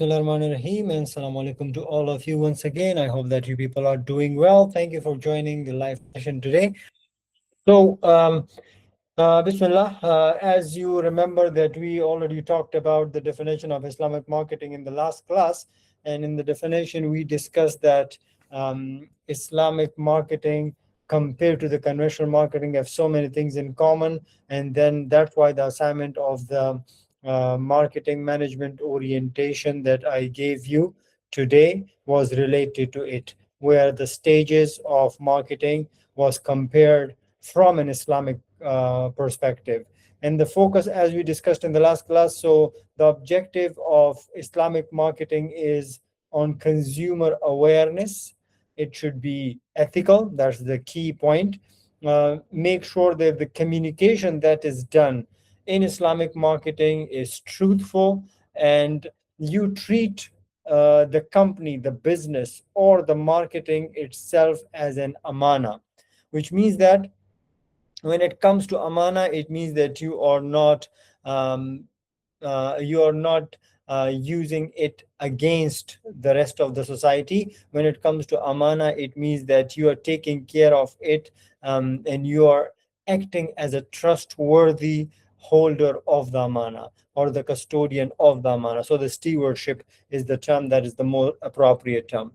Bismillahirrahmanirrahim, and Assalamu alaikum to all of you once again. I hope that you people are doing well. Thank you for joining the live session today. So, Bismillah, as you remember that we already talked about the definition of Islamic marketing in the last class, and in the definition we discussed that Islamic marketing compared to the conventional marketing have so many things in common, and then that's why the assignment of the marketing management orientation that I gave you today was related to it, where the stages of marketing was compared from an Islamic perspective. And the focus, as we discussed in the last class, so the objective of Islamic marketing is on consumer awareness. It should be ethical. That's the key point. Make sure that the communication that is done in Islamic marketing is truthful, and you treat the company, the business, or the marketing itself as an amana, which means that when it comes to amana, it means that um, you are not using it against the rest of the society. When it comes to amana, it means that you are taking care of it, and you are acting as a trustworthy holder of the amana, or the custodian of the amana. So the stewardship is the term that is the more appropriate term.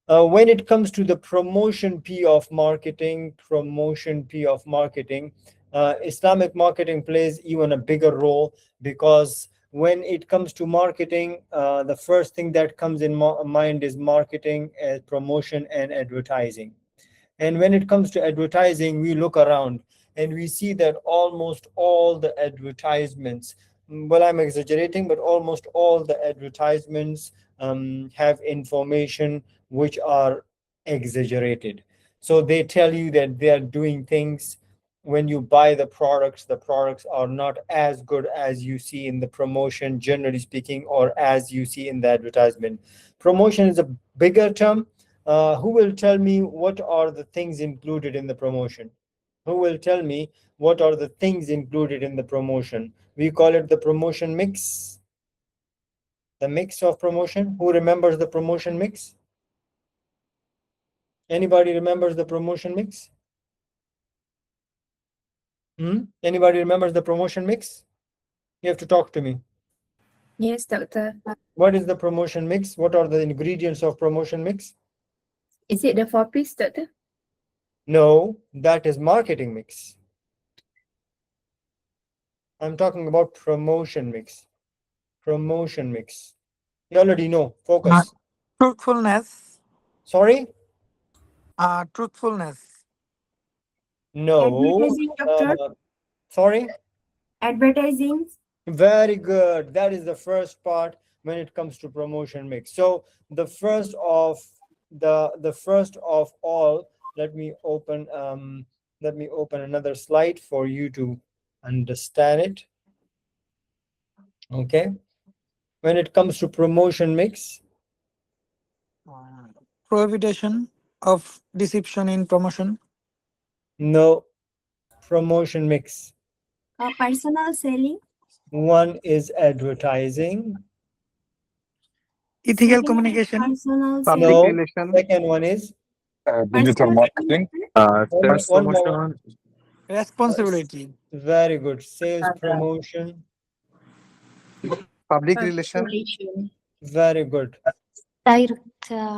When it comes to the promotion P of marketing, Islamic marketing plays even a bigger role, because when it comes to marketing, the first thing that comes in mind is marketing, promotion, and advertising. And when it comes to advertising, we look around and we see that almost all the advertisements, well, I'm exaggerating, but almost all the advertisements have information which are exaggerated. So they tell you that they are doing things. When you buy the products are not as good as you see in the promotion, generally speaking, or as you see in the advertisement. Promotion is a bigger term. Who will tell me what are the things included in the promotion? Who will tell me what are the things included in the promotion? We call it the promotion mix. The mix of promotion. Who remembers the promotion mix? Anybody remembers the promotion mix? Anybody remembers the promotion mix? You have to talk to me. Yes, doctor. What is the promotion mix? What are the ingredients of promotion mix? Is it the 4-piece, doctor? No, that is marketing mix. I'm talking about promotion mix. Promotion mix. You already know. Focus. Truthfulness. Sorry? Truthfulness. No. Advertising, doctor. Sorry? Advertising. Very good. That is the first part when it comes to promotion mix. So the first of all, let me open another slide for you to understand it. Okay. When it comes to promotion mix, Prohibition of deception in promotion. no. Promotion mix. Personal selling. One is advertising. Ethical communication. Personal No. selling. Second one is digital marketing, sales one more. promotion, Responsibility. Very good. Sales promotion. public relation, Very good. Direct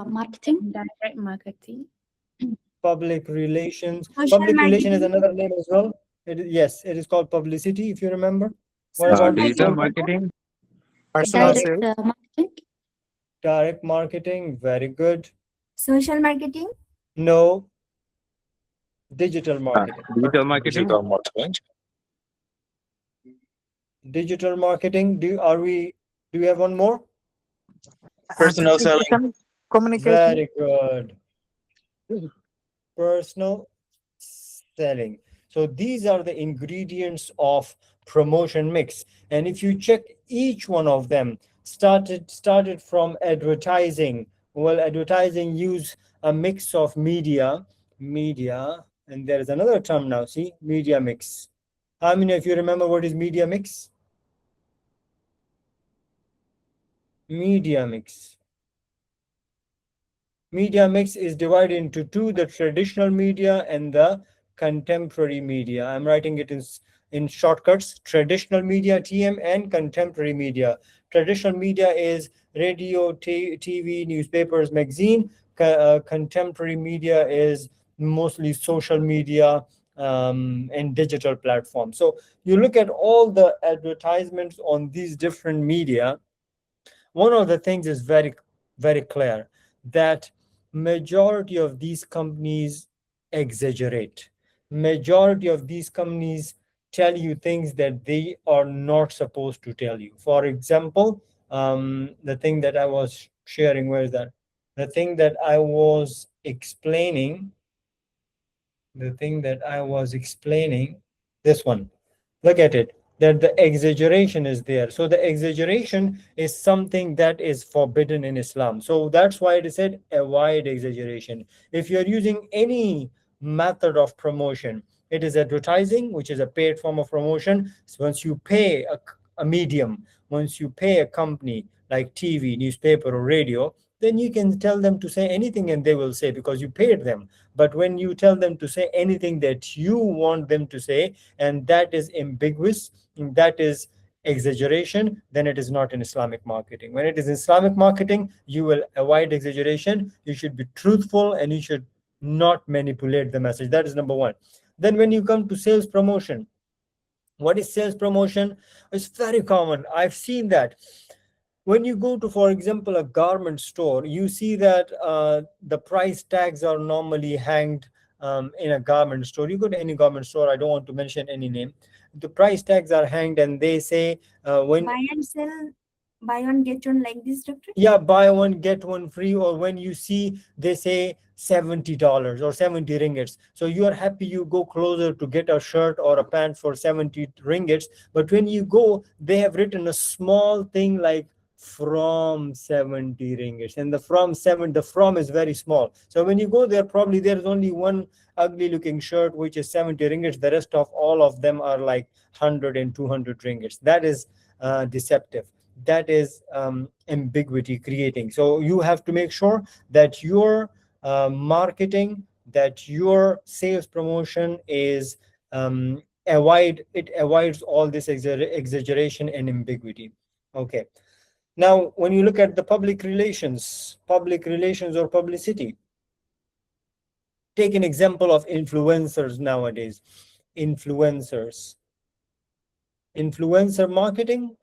marketing. Direct marketing. Public relations. Social Public relation is marketing. another name as well. Yes, it is called publicity, if you remember. What Social about digital marketing? personal Direct sales, marketing. Direct marketing. Very good. Social marketing. No. Digital marketing. digital marketing, Digital marketing. Do we have one more? personal selling, Communication. Very good. Personal selling. So these are the ingredients of promotion mix. And if you check each one of them, started from advertising. Well, advertising use a mix of media, and there is another term now, see, media mix. How many of you remember what is media mix? Media mix. Media mix is divided into two, the traditional media and the contemporary media. I'm writing it in shortcuts: traditional media, TM, and contemporary media. Traditional media is radio, TV, newspapers, magazine. Contemporary media is mostly social media and digital platforms. So you look at all the advertisements on these different media. One of the things is very clear, that majority of these companies exaggerate. Majority of these companies tell you things that they are not supposed to tell you. For example, the thing that I was sharing, where is that? The thing that I was explaining, this one. Look at it, that the exaggeration is there. So the exaggeration is something that is forbidden in Islam. So that's why it is said avoid exaggeration. If you're using any method of promotion, it is advertising, which is a paid form of promotion. So once you pay a medium, once you pay a company like TV, newspaper, or radio, then you can tell them to say anything and they will say, because you paid them. But when you tell them to say anything that you want them to say, and that is ambiguous, that is exaggeration, then it is not in Islamic marketing. When it is Islamic marketing, you will avoid exaggeration. You should be truthful and you should not manipulate the message. That is number one. Then when you come to sales promotion, what is sales promotion? It's very common. I've seen that when you go to, for example, a garment store, you see that the price tags are normally hanged in a garment store. You go to any garment store, I don't want to mention any name, the price tags are hanged and they say when Buy and sell, buy one get one, like this, doctor? yeah, buy one get one free. Or when you see they say $70 or 70 ringgits, so you are happy, you go closer to get a shirt or a pant for 70 ringgits. But when you go, they have written a small thing like from 70 ringgits, and the from is very small. So when you go there, probably there's only one ugly looking shirt which is 70 ringgits. The rest of all of them are like 100 and 200 ringgits. That is deceptive. That is ambiguity creating. So you have to make sure that your marketing, that your sales promotion is avoids all this exaggeration and ambiguity. Okay. Now, when you look at the public relations or publicity, take an example of influencers nowadays. Influencer marketing.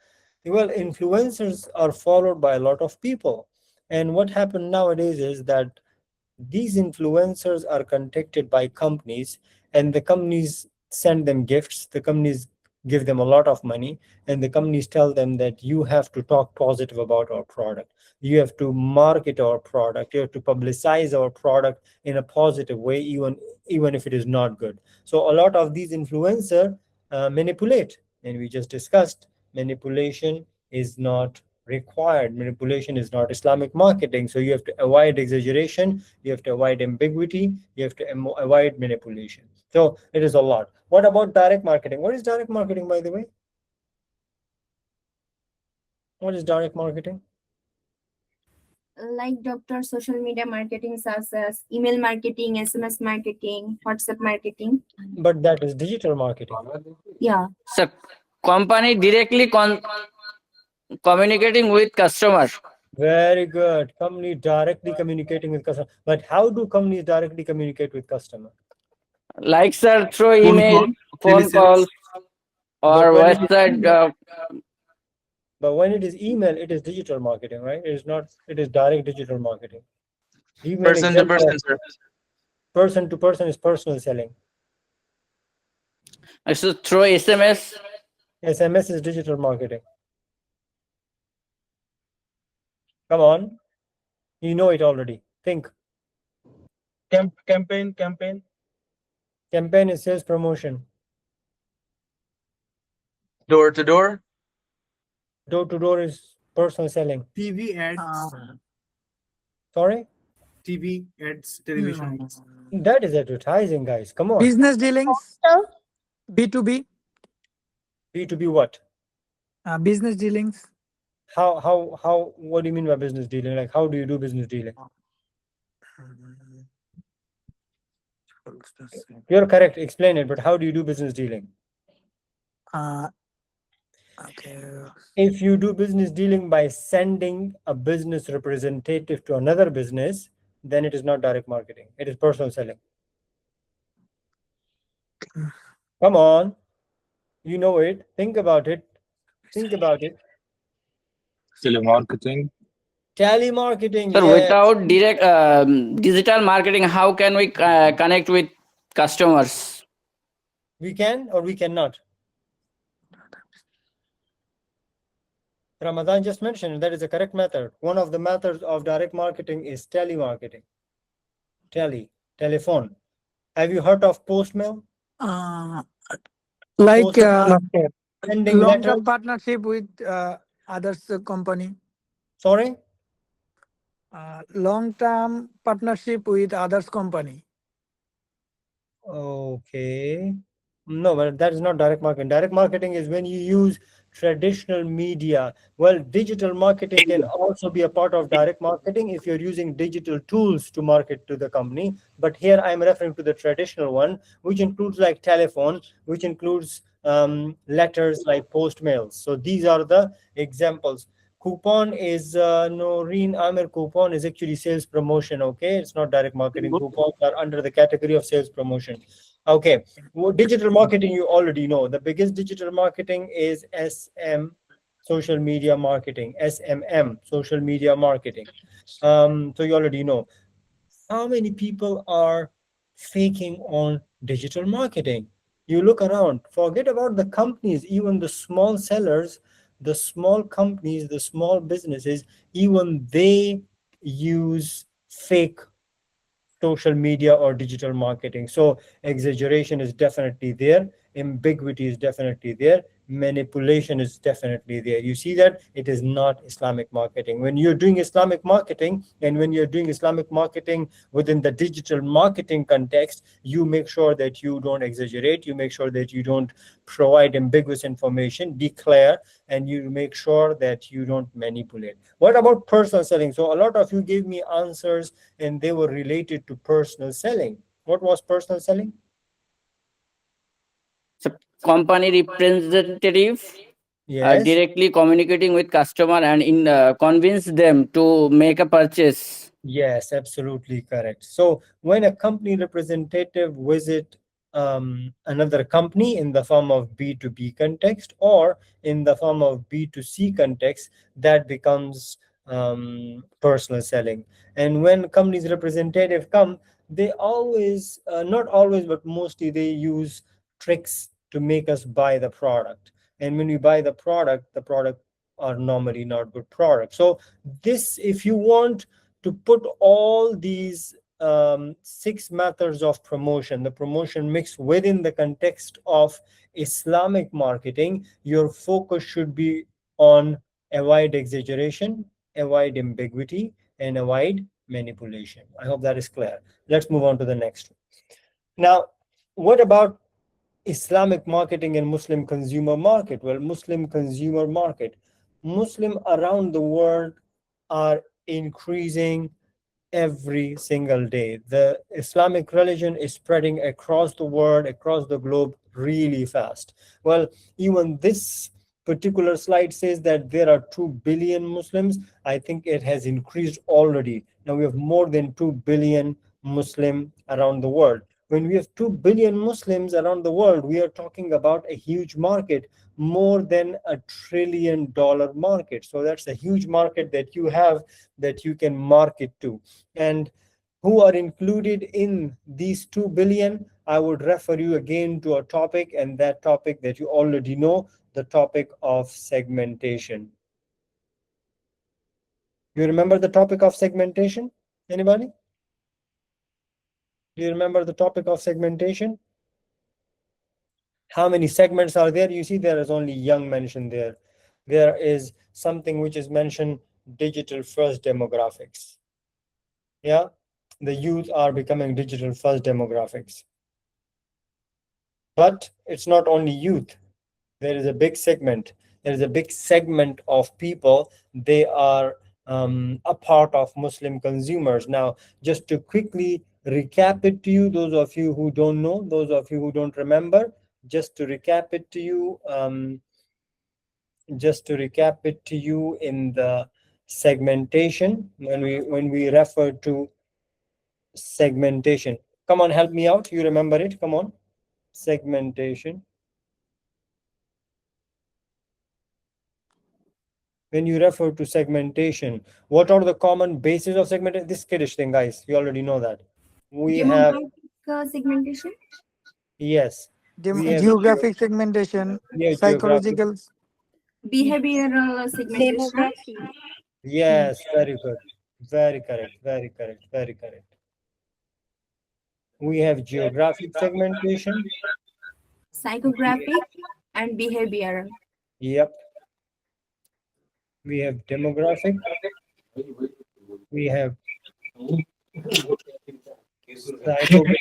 Well, influencers are followed by a lot of people. And what happened nowadays is that these influencers are contacted by companies, and the companies send them gifts. The companies give them a lot of money, and the companies tell them that you have to talk positive about our product. You have to market our product. You have to publicize our product in a positive way, even if it is not good. So a lot of these influencers manipulate, and we just discussed manipulation is not required. Manipulation is not Islamic marketing. So you have to avoid exaggeration, you have to avoid ambiguity, you have to avoid manipulation. So it is a lot. What about direct marketing? What is direct marketing, by the way? What is direct marketing? Like doctor, social media marketing such as email marketing, SMS marketing, WhatsApp marketing. But that is digital marketing. Yeah. So company directly communicating with customer. Very good. Company directly communicating with customer. But how do companies directly communicate with customer? Like sir, through email, phone calls, or But when it is website. But when it is email, it is digital marketing, right? It is not, it is direct digital marketing. Give me an Person to example person, of sir. person to person is personal selling. So through SMS. SMS is digital marketing. Come on. You know it already. Think. Campaign. Campaign is sales promotion. Door to door. Door to door is personal selling. TV ads. Sorry? TV ads, television ads. That is advertising, guys. Come on. Business dealings, B2B, B2B what? business dealings. How what do you mean by business dealing? Like, how do you do business dealing? You're correct, explain it, but how do you do business dealing? Okay. If you do business dealing by sending a business representative to another business, then it is not direct marketing, it is personal selling. Come on, you know it, think about it. Telemarketing. Telemarketing, Sir, yes. without direct digital marketing, how can we connect with customers? We can or we cannot. Ramadan just mentioned that is a correct method. One of the methods of direct marketing is telemarketing. Telephone. Have you heard of postmail? Like Sending long-term letters. partnership with others company. Sorry? Long-term partnership with others company. Okay. No, but that is not direct marketing. Direct marketing is when you use traditional media. Well, digital marketing can also be a part of direct marketing if you're using digital tools to market to the company. But here I'm referring to the traditional one, which includes like telephone, which includes letters like post mails. So these are the examples. Coupon is Noreen Amir. Coupon is actually sales promotion. Okay, it's not direct marketing. Coupons are under the category of sales promotion. Okay, well, digital marketing you already know. The biggest digital marketing is social media marketing. SMM, social media marketing. So you already know. How many people are faking on digital marketing? You look around, forget about the companies, even the small sellers, the small companies, the small businesses, even they use fake social media or digital marketing. So exaggeration is definitely there, ambiguity is definitely there, manipulation is definitely there. You see that it is not Islamic marketing. When you're doing Islamic marketing, and when you're doing Islamic marketing within the digital marketing context, you make sure that you don't exaggerate, you make sure that you don't provide ambiguous information, declare, and you make sure that you don't manipulate. What about personal selling? So a lot of you gave me answers and they were related to personal selling. What was personal selling? So company representative Yes. directly communicating with customer and convince them to make a purchase. Yes, absolutely correct. So when a company representative visit another company in the form of B2B context or in the form of B2C context, that becomes personal selling. And when companies representative come, they always, not always, but mostly they use tricks to make us buy the product. And when we buy the product are normally not good product. So this, if you want to put all these six methods of promotion, the promotion mix within the context of Islamic marketing, your focus should be on avoid exaggeration, avoid ambiguity, and avoid manipulation. I hope that is clear. Let's move on to the next one. Now, what about Islamic marketing and Muslim consumer market? Well, Muslim consumer market, Muslim around the world are increasing every single day. The Islamic religion is spreading across the world, across the globe really fast. Well, even this particular slide says that there are 2 billion Muslims. I think it has increased already. Now we have more than 2 billion Muslim around the world. When we have 2 billion Muslims around the world, we are talking about a huge market, more than $1 trillion market. So that's a huge market that you have, that you can market to. And who are included in these 2 billion? I would refer you again to a topic, and that topic that you already know, the topic of segmentation. You remember the topic of segmentation? Anybody? Do you remember the topic of segmentation? How many segments are there? You see there is only young mentioned there. There is something which is mentioned, digital first demographics. Yeah, the youth are becoming digital first demographics. But it's not only youth. There is a big segment. there is a big segment of people, they are a part of Muslim consumers. Now, just to quickly recap it to you, those of you who don't know, those of you who don't remember, just to recap it to you, in the segmentation, when we refer to segmentation. Come on, help me out. You remember it? Come on. Segmentation. When you refer to segmentation, what are the common bases of segmentation? This kiddish thing, guys. You already know that. We have, Demographic segmentation, yes, we have Geographic segmentation, geographic. psychological. behavioral segmentation, Demography. Yes, very good. Very correct. Very correct. Very correct. We have geographic segmentation. psychographic, and behavioral. Yep. We have demographic. We have psychographic.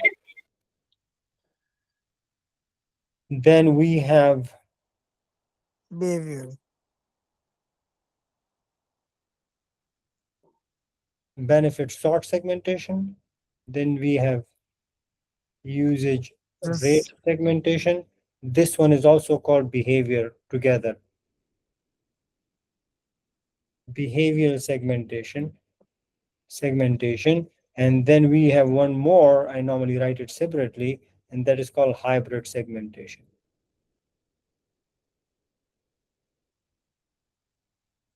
Then we have Behavior. benefit sort segmentation. Then we have usage Yes. rate segmentation. This one is also called behavior together. Behavioral segmentation. And then we have one more, I normally write it separately, and that is called hybrid segmentation.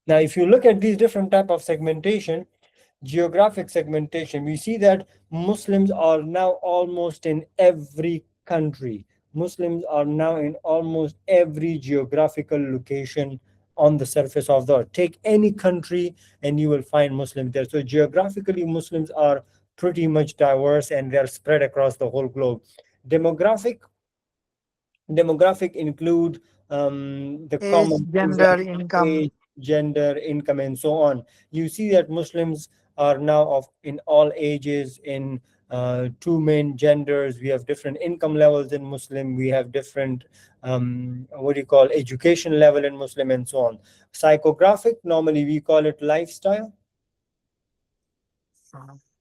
Now, if you look at these different type of segmentation, geographic segmentation, we see that Muslims are now almost in every country. Muslims are now in almost every geographical location on the surface of the earth. Take any country and you will find Muslims there. So geographically, Muslims are pretty much diverse and they're spread across the whole globe. Demographic include the Age, common things gender, like income. age, gender, income, and so on. You see that Muslims are now in all ages, in two main genders. We have different income levels in Muslim. We have different education level in Muslim, and so on. Psychographic, normally we call it lifestyle.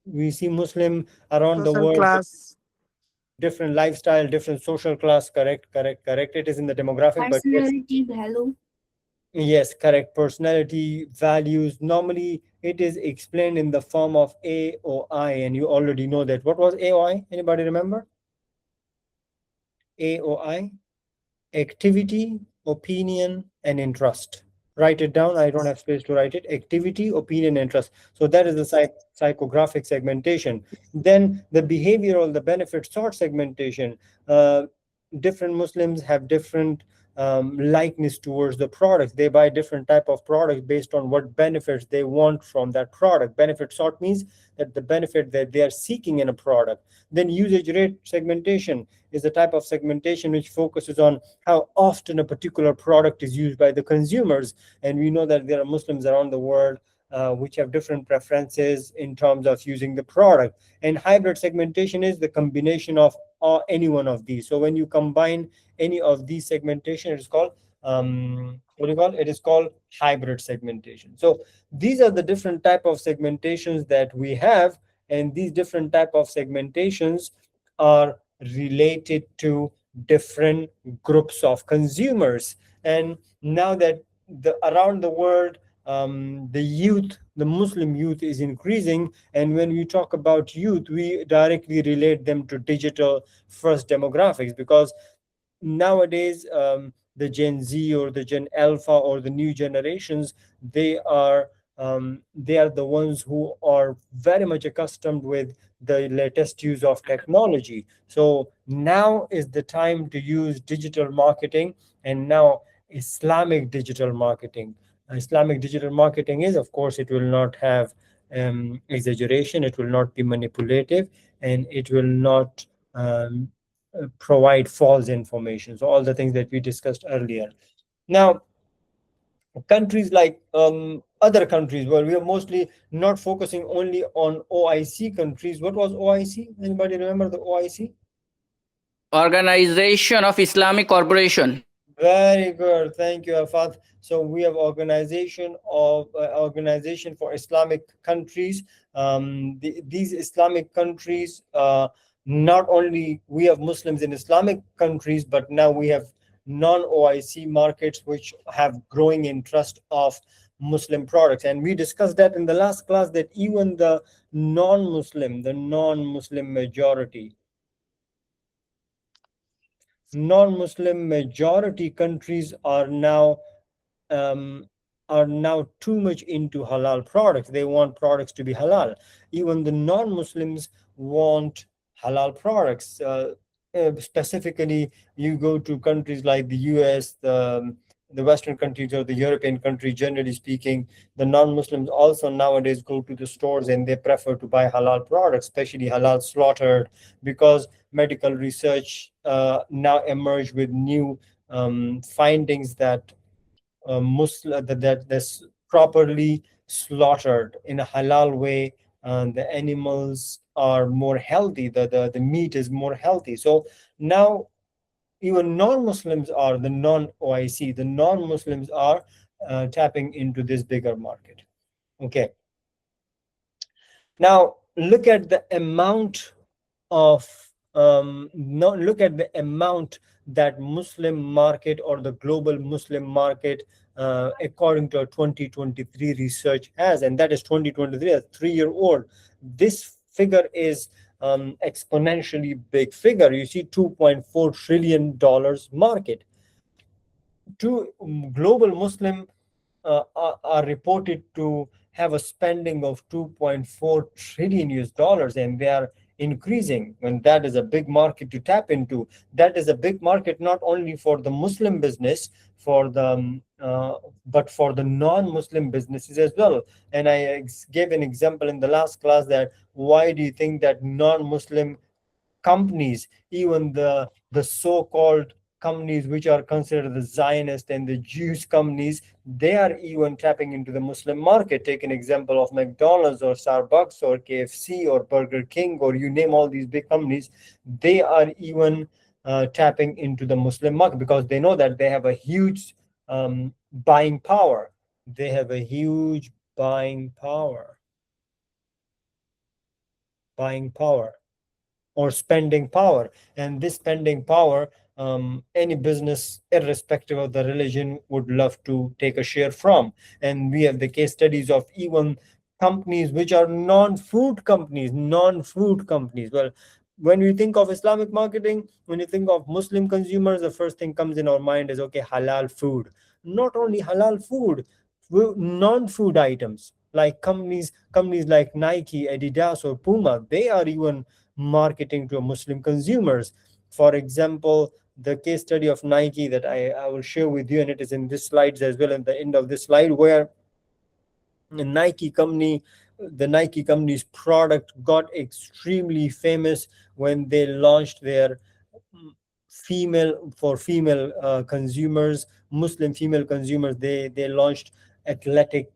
We see Muslim around the Social world, class. different lifestyle, different social class. Correct. It is in the demographic, but yes. Personality, value. Yes, correct. Personality, values. Normally, it is explained in the form of AOI, and you already know that. What was AOI? Anybody remember? AOI: activity, opinion, and interest. Write it down. I don't have space to write it. Activity, opinion, interest. So that is the psychographic segmentation. Then the behavioral, the benefit sort segmentation. Different Muslims have different likeness towards the products. They buy different type of products based on what benefits they want from that product. Benefit sort means that the benefit that they are seeking in a product. Then usage rate segmentation is a type of segmentation which focuses on how often a particular product is used by the consumers. And we know that there are Muslims around the world which have different preferences in terms of using the product. And hybrid segmentation is the combination of any one of these. So when you combine any of these segmentation, it is called it is called hybrid segmentation. So these are the different type of segmentations that we have, and these different type of segmentations are related to different groups of consumers. And now that around the world, the Muslim youth is increasing, and when we talk about youth, we directly relate them to digital first demographics, because nowadays the Gen Z or the Gen Alpha or the new generations, they are the ones who are very much accustomed with the latest use of technology. So now is the time to use digital marketing, and now Islamic digital marketing. Islamic digital marketing is, of course, it will not have exaggeration, it will not be manipulative, and it will not provide false information. So all the things that we discussed earlier. Now, countries like other countries where we are mostly not focusing only on OIC countries. What was OIC? Anybody remember the OIC? Organization of Islamic Corporation. Very good. Thank you, Afat. So we have organization for Islamic countries. These Islamic countries, not only we have Muslims in Islamic countries, but now we have non-OIC markets which have growing interest of Muslim products. And we discussed that in the last class that even the non-Muslim majority countries um, are now too much into halal products. They want products to be halal. Even the non-Muslims want halal products. Specifically, you go to countries like the US, the Western countries or the European countries, generally speaking, the non-Muslims also nowadays go to the stores and they prefer to buy halal products, especially halal slaughtered, because medical research now emerge with new findings that that's properly slaughtered in a halal way, and the animals are more healthy. The meat is more healthy. So now even non-Muslims are the non-OIC. The non-Muslims are tapping into this bigger market. Okay. Now look at the amount of no look at the amount that Muslim market or the global Muslim market according to a 2023 research has, and that is 2023, a 3-year old. This figure is exponentially big figure. You see, $2.4 trillion market. Two global Muslim are reported to have a spending of 2.4 trillion US dollars, and they are increasing. And that is a big market to tap into. That is a big market not only for the Muslim business, but for the non-Muslim businesses as well. And I gave an example in the last class that why do you think that non-Muslim companies, even the so-called companies which are considered the Zionist and the Jewish companies, they are even tapping into the Muslim market. Take an example of McDonald's or Starbucks or KFC or Burger King, or you name all these big companies, they are even tapping into the Muslim market because they know that they have a huge buying power. They have a huge buying power. Buying power. Or spending power. And this spending power, any business, irrespective of the religion, would love to take a share from. And we have the case studies of even companies which are non-food companies. Well, when we think of Islamic marketing, when you think of Muslim consumers, the first thing comes in our mind is, okay, halal food. Not only halal food, non-food items like companies like Nike, Adidas, or Puma, they are even marketing to Muslim consumers. For example, the case study of Nike that I will share with you, and it is in this slides as well, at the end of this slide, where the Nike company's product got extremely famous when they launched their female consumers, Muslim female consumers. They launched athletic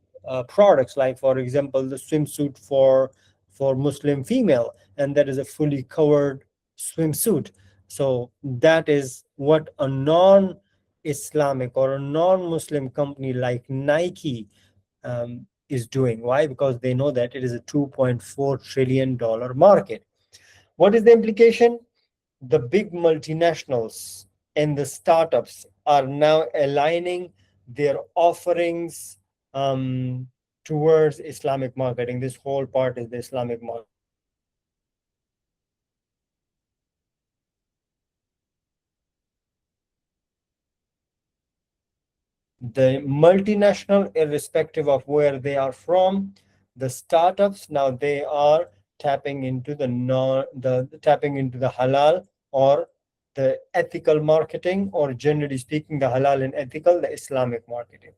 products, like for example the swimsuit for Muslim female, and that is a fully covered swimsuit. So that is what a non-Islamic or a non-Muslim company like Nike is doing. Why? Because they know that it is a $2.4 trillion market. What is the implication? The big multinationals and the startups are now aligning their offerings towards Islamic marketing. This whole part is the Islamic marketing. The multinational, irrespective of where they are from, the startups now they are tapping into tapping into the halal or the ethical marketing, or generally speaking, the halal and ethical, the Islamic marketing.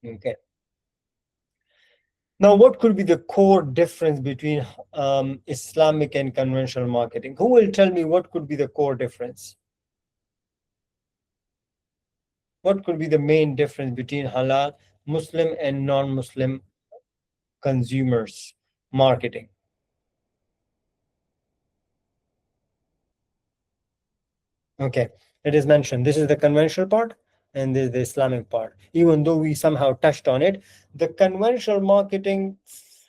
Okay. Now, what could be the core difference between Islamic and conventional marketing? Who will tell me what could be the core difference? What could be the main difference between halal, Muslim, and non-Muslim consumers marketing? Okay, It is mentioned. This is the conventional part and this is the Islamic part. Even though we somehow touched on it, the conventional marketing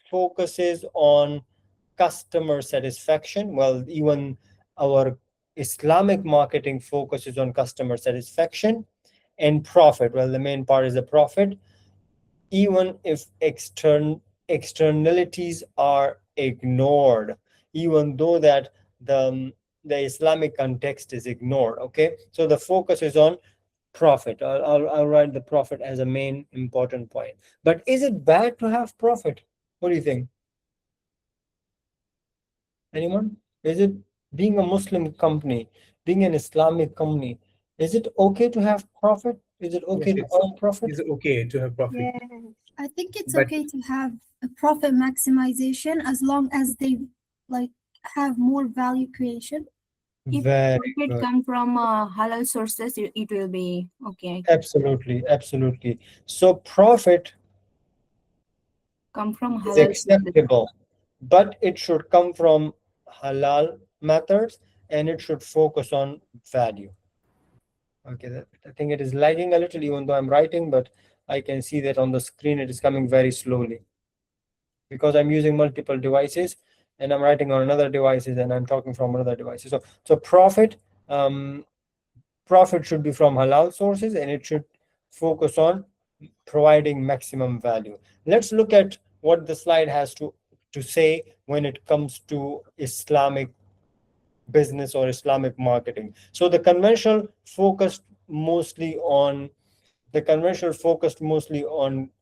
focuses on customer satisfaction. Well, even our Islamic marketing focuses on customer satisfaction and profit. Well, the main part is the profit, even if externalities are ignored, even though that the Islamic context is ignored. Okay, so the focus is on profit. I'll write the profit as a main important point. But is it bad to have profit? What do you think? Anyone? Is it, being a Muslim company, being an Islamic company, is it okay to have profit? Is it okay to earn profit? It's okay to have profit. Yeah, I think it's But- okay to have a profit maximization as long as they like have more value creation. If Very profit good. come from halal sources, it will be okay. Absolutely, absolutely. So profit Come from is halal sources. acceptable, but it should come from halal methods and it should focus on value. Okay, I think it is lagging a little, even though I'm writing, but I can see that on the screen it is coming very slowly because I'm using multiple devices and I'm writing on another devices and I'm talking from another devices. So profit should be from halal sources and it should focus on providing maximum value. Let's look at what the slide has to say when it comes to Islamic business or Islamic marketing. So the conventional focused mostly on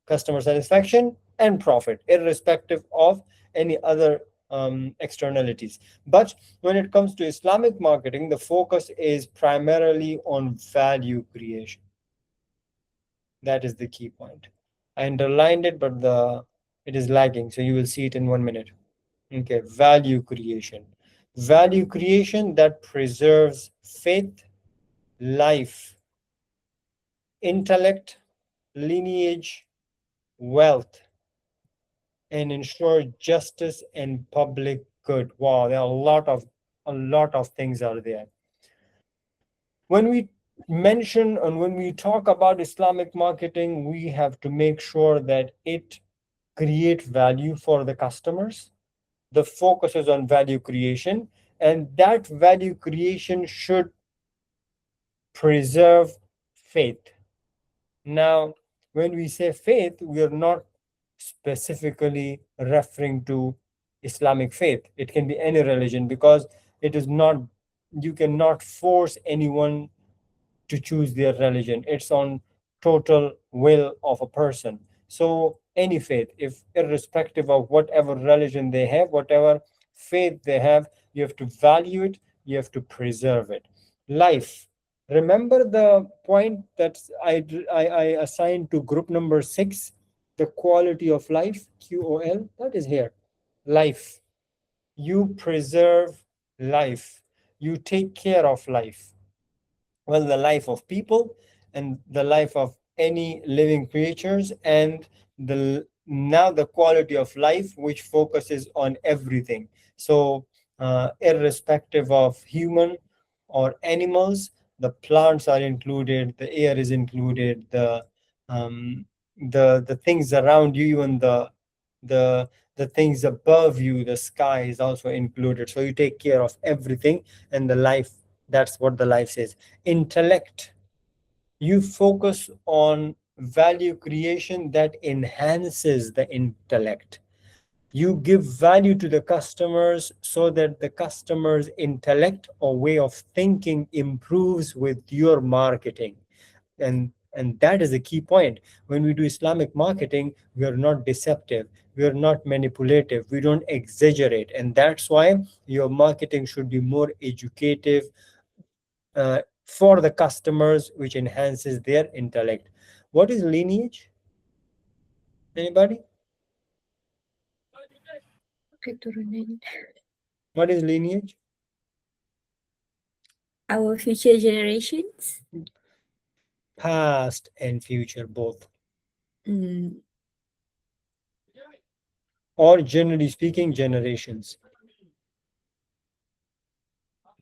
customer satisfaction and profit, irrespective of any other externalities. But when it comes to Islamic marketing, the focus is primarily on value creation. That is the key point. I underlined it, but it is lagging, so you will see it in 1 minute. Okay, value creation. Value creation that preserves faith, life, intellect, lineage, wealth, and ensure justice and public good. Wow, there are a lot of things are there. When we mention and when we talk about Islamic marketing, we have to make sure that it create value for the customers. The focus is on value creation, and that value creation should preserve faith. Now, when we say faith, we are not specifically referring to Islamic faith. It can be any religion because it is not, you cannot force anyone to choose their religion. It's on total will of a person. So any faith, if irrespective of whatever religion they have, whatever faith they have, you have to value it, you have to preserve it. Life. Remember the point that I assigned to group number 6, the quality of life, QOL, that is here. Life. You preserve life. You take care of life. Well, the life of people and the life of any living creatures, and now the quality of life which focuses on everything. So irrespective of human or animals, the plants are included, the air is included, the things around you, even the things above you, the sky is also included. So you take care of everything, and the life, that's what the life says. Intellect. You focus on value creation that enhances the intellect. You give value to the customers so that the customer's intellect or way of thinking improves with your marketing. And that is the key point. When we do Islamic marketing, we are not deceptive, we are not manipulative, we don't exaggerate, and that's why your marketing should be more educative for the customers, which enhances their intellect. What is lineage? Anybody? What is lineage? Our future generations. Past and future both, or generally speaking, generations.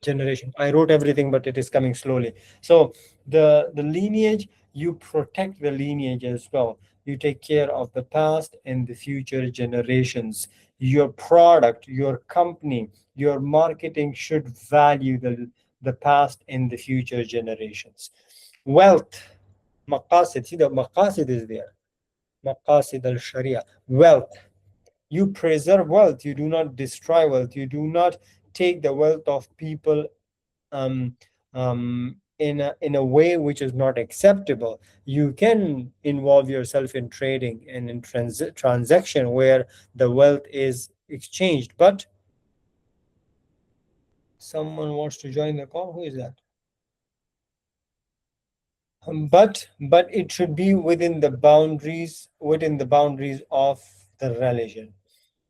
generation. I wrote everything, but it is coming slowly. So the lineage, you protect the lineage as well. You take care of the past and the future generations. Your product, your company, your marketing should value the past and the future generations. Wealth, maqasid. See, the maqasid is there. Maqasid al-Sharia. Wealth. You preserve wealth. You do not destroy wealth. You do not take the wealth of people um, in a way which is not acceptable. You can involve yourself in trading and in transaction where the wealth is exchanged. But someone wants to join the call. Who is that? But it should be within the boundaries of the religion.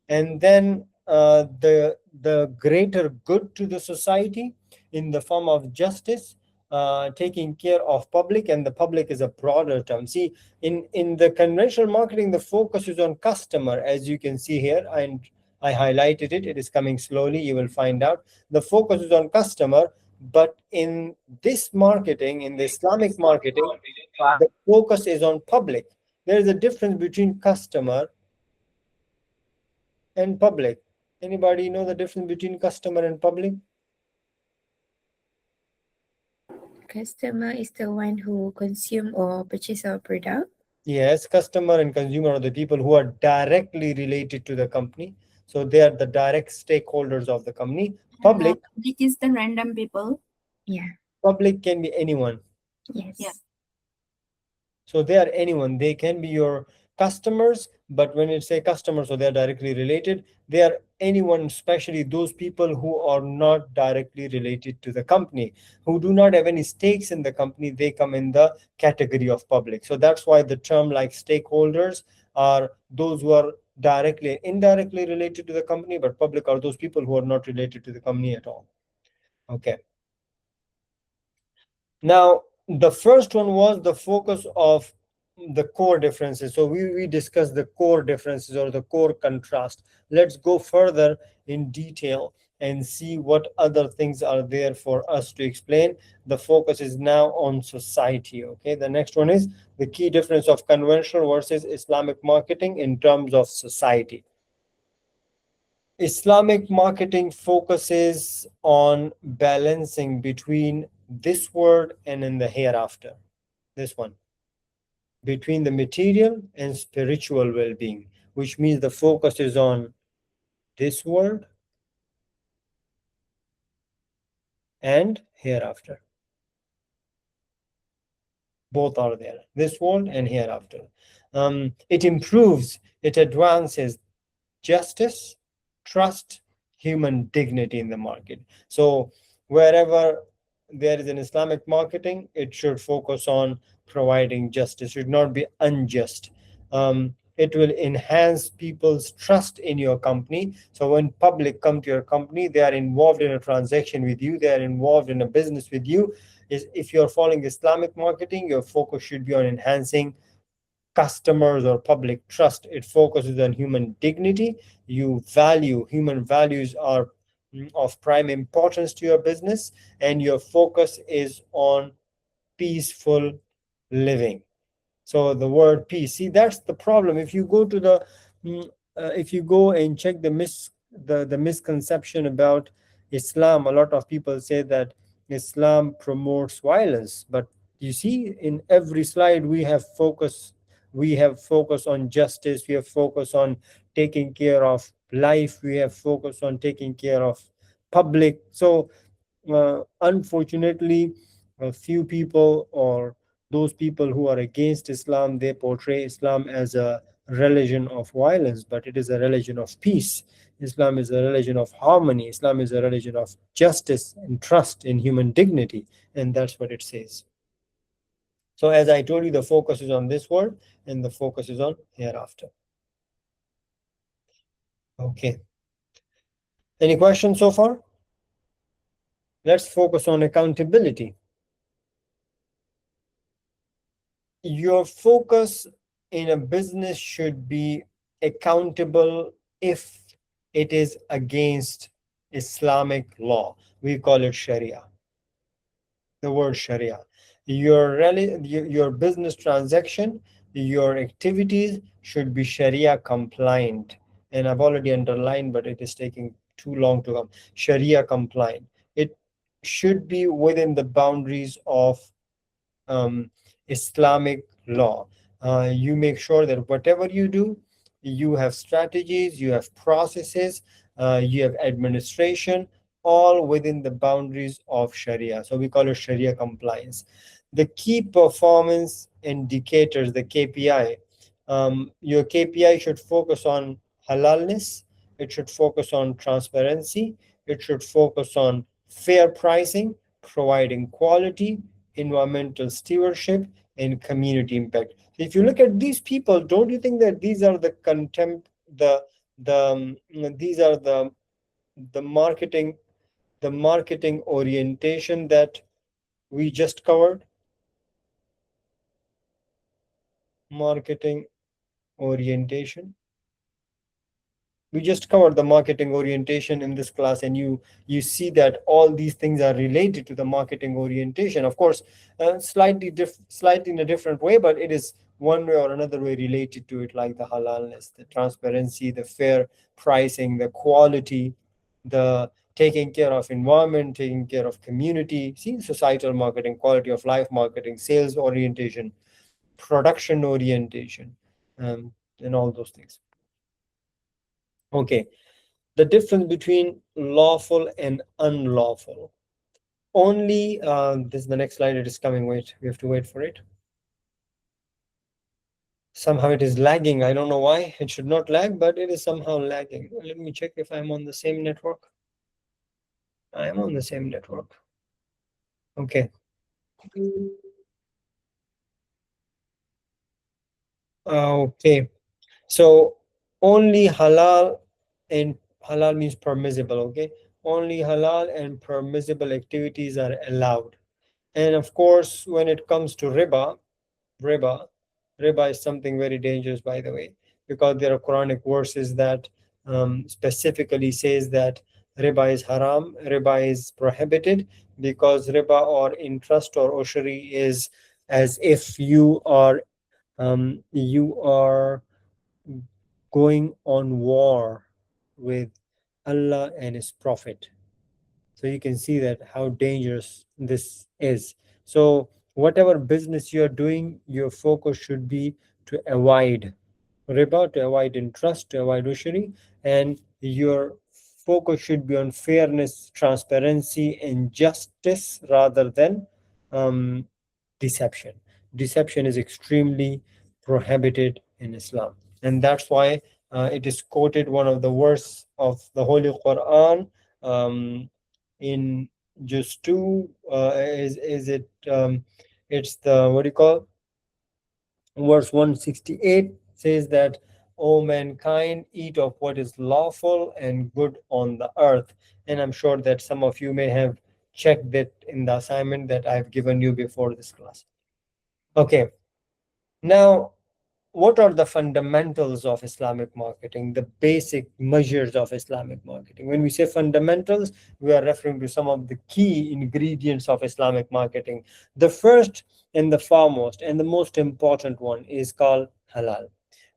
And then the greater good to the society in the form of justice, taking care of public, and the public is a broader term. See, in the conventional marketing, the focus is on customer, as you can see here, and I highlighted it. It is coming slowly. You will find out the focus is on customer. But in this marketing, in the Islamic marketing, the focus is on public. There is a difference between customer and public. Anybody know the difference between customer and public? Customer is the one who consume or purchase our product. Yes, customer and consumer are the people who are directly related to the company. So they are the direct stakeholders of the company. Public is the random people. Yeah. Public can be anyone. Yes. Yeah. So they are anyone. They can be your customers, but when you say customers, so they're directly related. They are anyone, especially those people who are not directly related to the company, who do not have any stakes in the company. They come in the category of public. So that's why the term like stakeholders are those who are directly, indirectly related to the company, but public are those people who are not related to the company at all. Okay. Now, the first one was the focus of the core differences. So we discussed the core differences or the core contrast. Let's go further in detail and see what other things are there for us to explain. The focus is now on society. Okay, the next one is the key difference of conventional versus Islamic marketing in terms of society. Islamic marketing focuses on balancing between this world and in the hereafter. This one. Between the material and spiritual well-being, which means the focus is on this world and hereafter. Both are there, this world and hereafter. It improves, it advances justice, trust, human dignity in the market. So wherever there is an Islamic marketing, it should focus on providing justice, should not be unjust. It will enhance people's trust in your company. So when public come to your company, they are involved in a transaction with you, they are involved in a business with you. If you're following Islamic marketing, your focus should be on enhancing customers or public trust. It focuses on human dignity. You value, human values are of prime importance to your business, and your focus is on peaceful living. So the word peace, see, that's the problem. If you go to the if you go and check the misconception about Islam, a lot of people say that Islam promotes violence. But you see, in every slide we have focus on justice, we have focus on taking care of life, we have focus on taking care of public. So unfortunately, a few people, or those people who are against Islam, they portray Islam as a religion of violence, but it is a religion of peace. Islam is a religion of harmony. Islam is a religion of justice and trust in human dignity, and that's what it says. So as I told you, the focus is on this world and the focus is on hereafter. Okay. Any questions so far? Let's focus on accountability. Your focus in a business should be accountable if it is against Islamic law. We call it Sharia. The word Sharia. Your business transaction, your activities should be Sharia compliant. And I've already underlined, but it is taking too long to come. Sharia compliant. It should be within the boundaries of Islamic law. You make sure that whatever you do, you have strategies, you have processes, you have administration, all within the boundaries of Sharia. So we call it Sharia compliance. The key performance indicators, the KPI, your KPI should focus on halalness, it should focus on transparency, it should focus on fair pricing, providing quality, environmental stewardship, and community impact. If you look at these people, don't you think that these are the contempt, these are the marketing, the marketing orientation that we just covered? Marketing orientation. We just covered the marketing orientation in this class, and you see that all these things are related to the marketing orientation. Of course, slightly in a different way, but it is one way or another way related to it, like the halalness, the transparency, the fair pricing, the quality, the taking care of environment, taking care of community, see, societal marketing, quality of life marketing, sales orientation, production orientation, and all those things. Okay, the difference between lawful and unlawful. Only, this is the next slide, it is coming, wait, we have to wait for it. Somehow it is lagging, I don't know why, it should not lag, but it is somehow lagging. Let me check if I'm on the same network. I am on the same network. Okay. Okay, so only halal, and halal means permissible, okay? Only halal and permissible activities are allowed. And of course, when it comes to riba, riba is something very dangerous, by the way, because there are Quranic verses that specifically says that riba is haram, riba is prohibited, because riba or interest or ushri is as if you are going on war with Allah and His Prophet. So you can see that how dangerous this is. So whatever business you are doing, your focus should be to avoid riba, to avoid interest, to avoid usury, and your focus should be on fairness, transparency, and justice rather than deception. Deception is extremely prohibited in Islam, and that's why it is quoted one of the verse of the Holy Quran in just two. Is it? It's the, what do you call? Verse 168 says that, O mankind, eat of what is lawful and good on the earth. And I'm sure that some of you may have checked that in the assignment that I've given you before this class. Okay, now what are the fundamentals of Islamic marketing, the basic measures of Islamic marketing? When we say fundamentals, we are referring to some of the key ingredients of Islamic marketing. The first and the foremost and the most important one is called halal.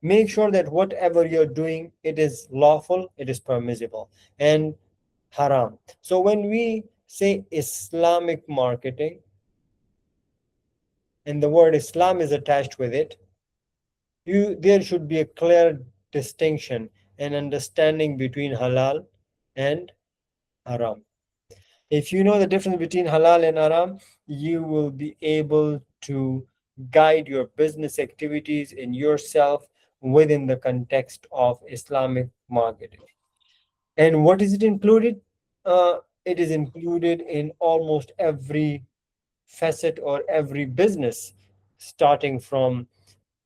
Make sure that whatever you're doing, it is lawful, it is permissible, and haram. So when we say Islamic marketing, and the word Islam is attached with it, there should be a clear distinction and understanding between halal and haram. If you know the difference between halal and haram, you will be able to guide your business activities and yourself within the context of Islamic marketing. And what is it included? It is included in almost every facet or every business, starting from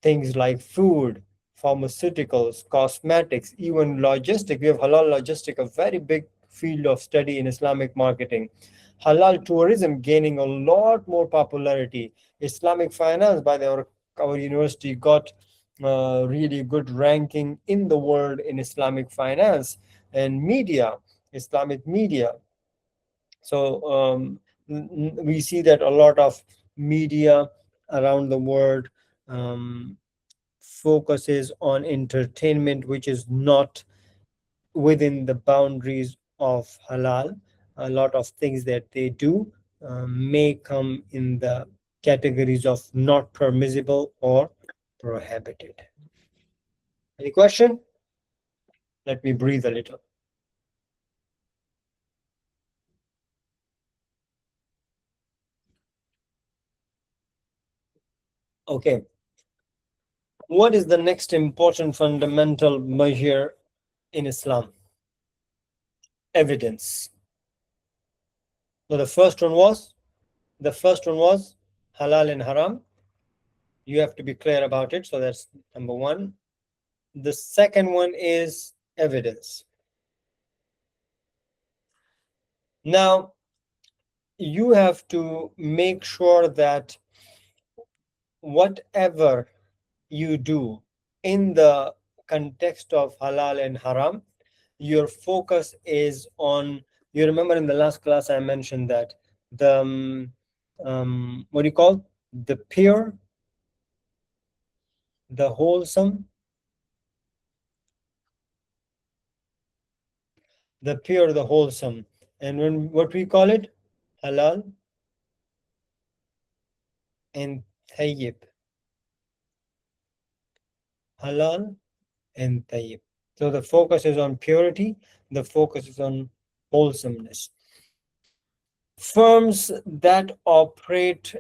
things like food, pharmaceuticals, cosmetics, even logistics. We have halal logistics, a very big field of study in Islamic marketing. Halal tourism gaining a lot more popularity. Islamic finance, by our university, got really good ranking in the world in Islamic finance. And media, Islamic media. So we see that a lot of media around the world focuses on entertainment which is not within the boundaries of halal. A lot of things that they do may come in the categories of not permissible or prohibited. Any question? Let me breathe a little. Okay. What is the next important fundamental measure in Islam? Evidence. So the first one was halal and haram. You have to be clear about it. So that's number one. The second one is evidence. Now, you have to make sure that whatever you do in the context of halal and haram, your focus is on, you remember in the last class I mentioned that the what do you call, the pure, the wholesome, the pure, the wholesome, and when what we call it, halal and tayyib, halal and tayyib. So the focus is on purity, the focus is on wholesomeness. Firms that operate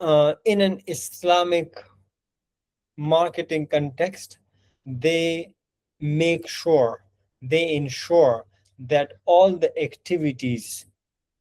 in an Islamic marketing context, they make sure, they ensure that all the activities,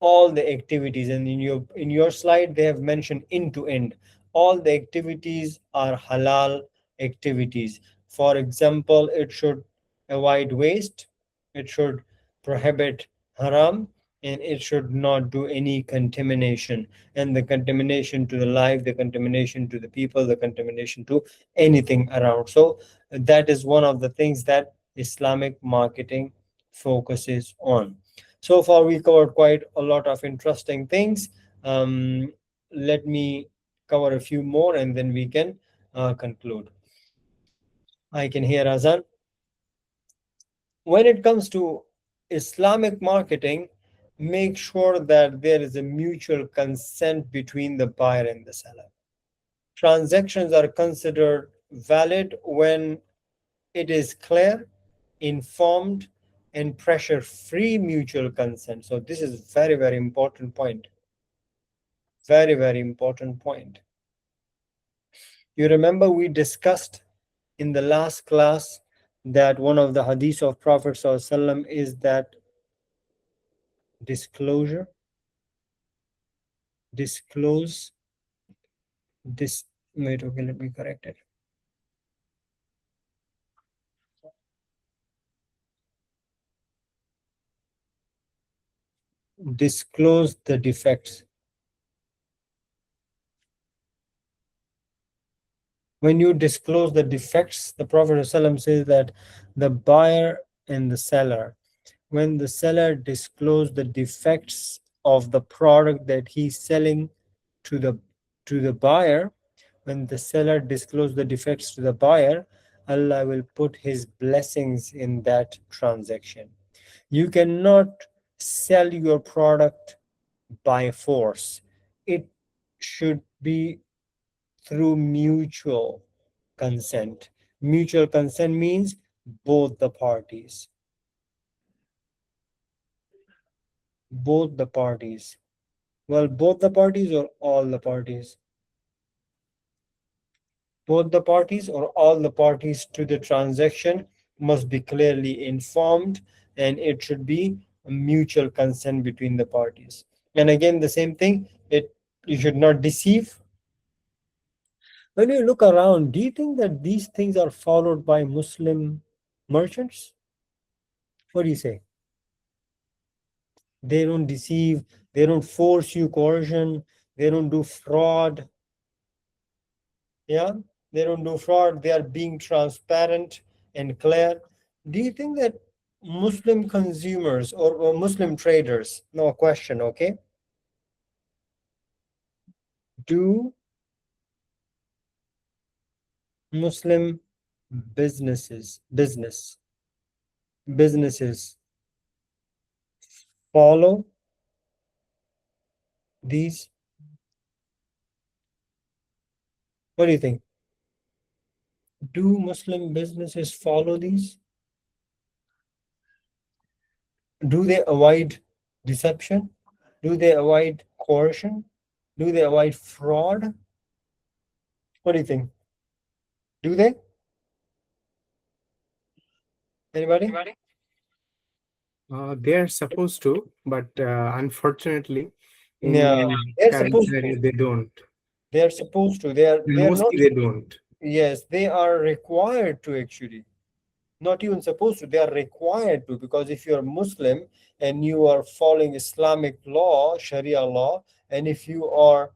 and in your slide they have mentioned end to end, all the activities are halal activities. For example, it should avoid waste, it should prohibit haram, and it should not do any contamination, and the contamination to the life, the contamination to the people, the contamination to anything around. So that is one of the things that Islamic marketing focuses on. So far, we covered quite a lot of interesting things. Let me cover a few more and then we can conclude. I can hear Azan. When it comes to Islamic marketing, make sure that there is a mutual consent between the buyer and the seller. Transactions are considered valid when it is clear, informed, and pressure-free mutual consent. So this is very, very important point. Very, very important point. You remember we discussed in the last class that one of the hadith of Prophet ﷺ is that disclose, wait, okay, let me correct it. Disclose the defects. When you disclose the defects, the Prophet ﷺ says that the buyer and the seller, when the seller discloses the defects of the product that he's selling to the buyer, when the seller discloses the defects to the buyer, Allah will put his blessings in that transaction. You cannot sell your product by force. It should be through mutual consent. Mutual consent means both the parties. Both the parties. Well, both the parties or all the parties? Both the parties or all the parties to the transaction must be clearly informed, and it should be a mutual consent between the parties. And again, the same thing, you should not deceive. When you look around, do you think that these things are followed by Muslim merchants? What do you say? They don't deceive, they don't force you coercion, they don't do fraud. Yeah, they don't do fraud, they are being transparent and clear. Do you think that Muslim consumers or Muslim traders, no question, okay? Do Muslim businesses follow these? What do you think? Do Muslim businesses follow these? Do they avoid deception? Do they avoid coercion? Do they avoid fraud? What do you think? Do they? Anybody? They are supposed to, but unfortunately, in Yeah, they're current supposed scenario, to. they don't. They are supposed to. They are not. Mostly they don't. Yes, they are required to actually. Not even supposed to. They are required to, because if you are Muslim and you are following Islamic law, Sharia law, and if you are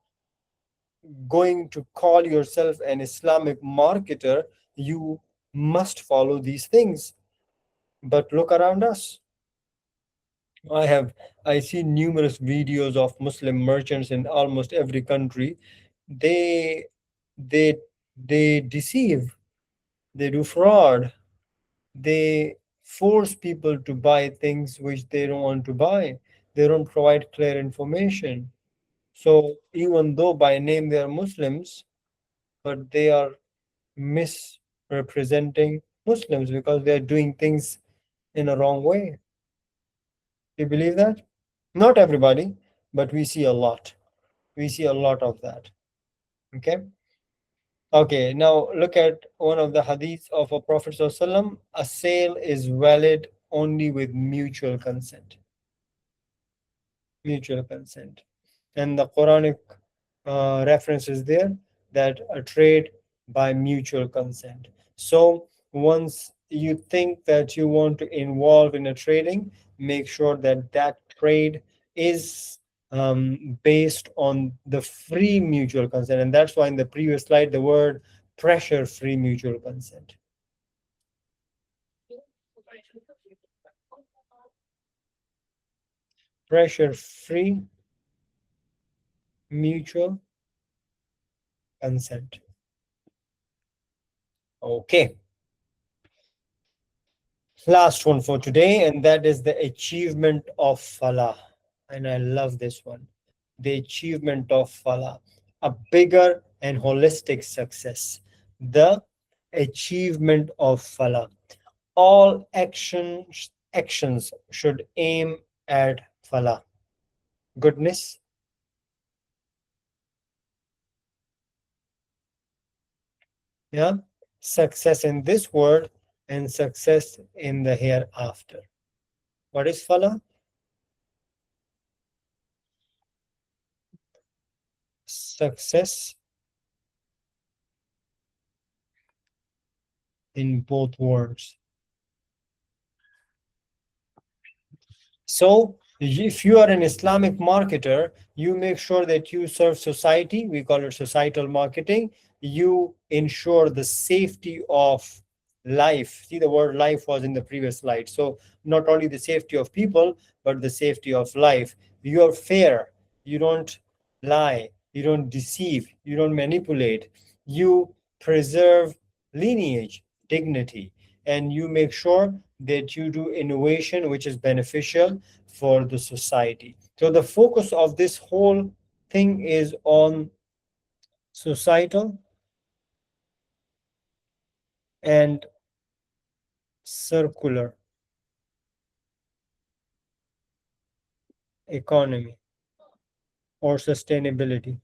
going to call yourself an Islamic marketer, you must follow these things. But look around us. I see numerous videos of Muslim merchants in almost every country. They they they deceive, they do fraud, they force people to buy things which they don't want to buy. They don't provide clear information. So even though by name they are Muslims, but they are misrepresenting Muslims because they are doing things in a wrong way. You believe that? Not everybody, but we see a lot. We see a lot of that. Okay. Okay, now look at one of the hadiths of a Prophet ﷺ. A sale is valid only with mutual consent. Mutual consent. And the Quranic reference is there that a trade by mutual consent. So once you think that you want to involve in a trading, make sure that that trade is based on the free mutual consent. And that's why in the previous slide, the word pressure free mutual consent. Pressure free mutual consent. Okay. Last one for today, and that is the achievement of Falah. And I love this one. The achievement of Falah, a bigger and holistic success. The achievement of Falah. All actions should aim at Falah. Goodness, yeah, success in this world and success in the hereafter. What is Falah? Success in both worlds. So if you are an Islamic marketer, you make sure that you serve society. We call it societal marketing. You ensure the safety of life. See, the word life was in the previous slide. So not only the safety of people, but the safety of life. You are fair. You don't lie. You don't deceive. You don't manipulate. You preserve lineage, dignity, and you make sure that you do innovation which is beneficial for the society. So the focus of this whole thing is on societal and circular economy or sustainability.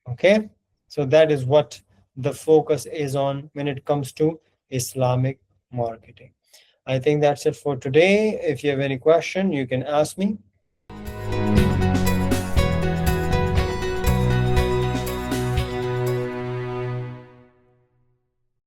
Okay, so that is what the focus is on when it comes to Islamic marketing. I think that's it for today. If you have any question, you can ask me.